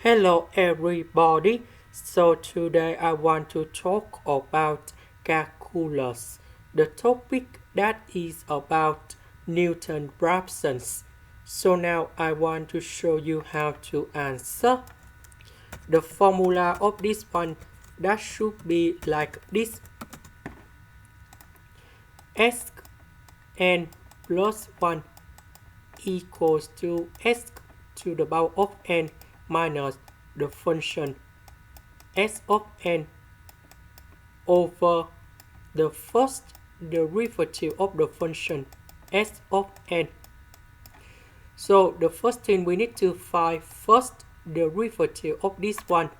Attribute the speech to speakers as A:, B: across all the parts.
A: Hello everybody. So today I want to talk about calculus. The topic that is about Newton Raphsons. So now I want to show you how to answer. The formula of this one that should be like this. S n plus 1 equals to s to the power of n minus the function s of n over the first derivative of the function s of n. So the first thing we need to find first derivative of this one.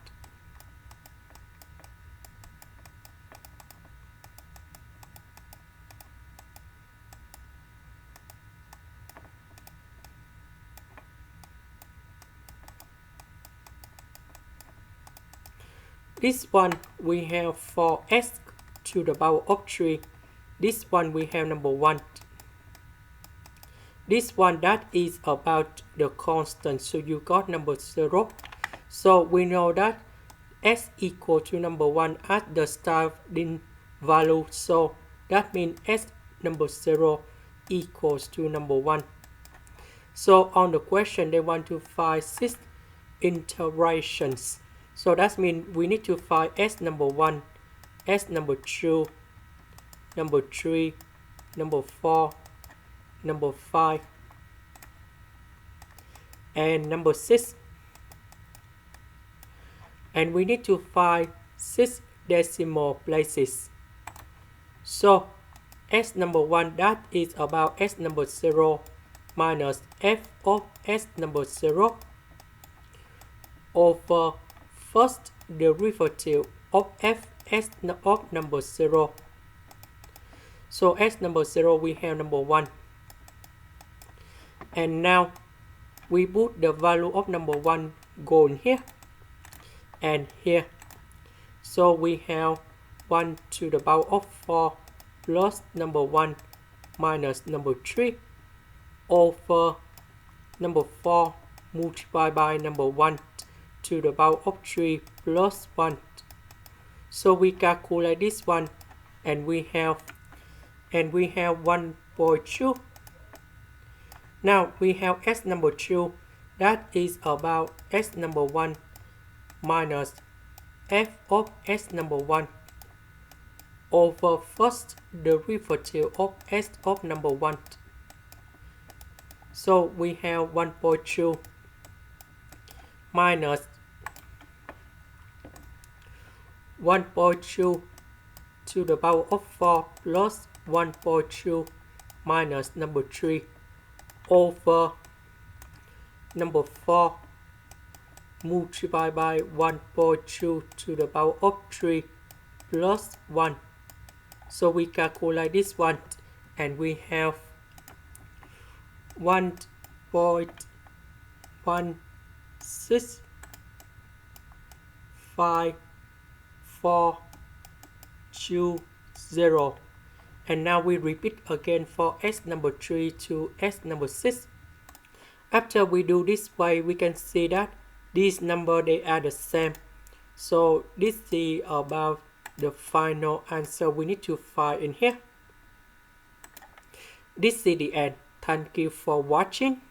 A: This one we have for s to the power of 3. This one we have number 1. This one that is about the constant, so you got number 0. So we know that s equal to number 1 at the starting value, so that means s number 0 equals to number 1. So on the question they want to find 6 iterations. So that means we need to find s number 1, s number 2, number 3, number 4, number 5, and number 6. And we need to find 6 decimal places. So s number 1 that is about s number 0 minus f of s number 0 over first derivative of f s of number 0. So s number 0 we have number 1. And now we put the value of number 1 going here and here. So we have 1 to the power of 4 plus number 1 minus number 3 over number 4 multiplied by number 1 to the power of 3 plus 1. So we calculate this one and we have 1.2. Now we have s number 2 that is about s number 1 minus f of s number 1 over first derivative of s of number 1. So we have 1.2 minus 1.2 to the power of 4 plus 1.2 minus number 3 over number 4 multiplied by 1.2 to the power of 3 plus 1. So we calculate this one and we have 1.16542 and now we repeat again for s number 3 to s number 6. After we do this way, we can see that these numbers they are the same. So this is about the final answer we need to find in here. This is the end. Thank you for watching.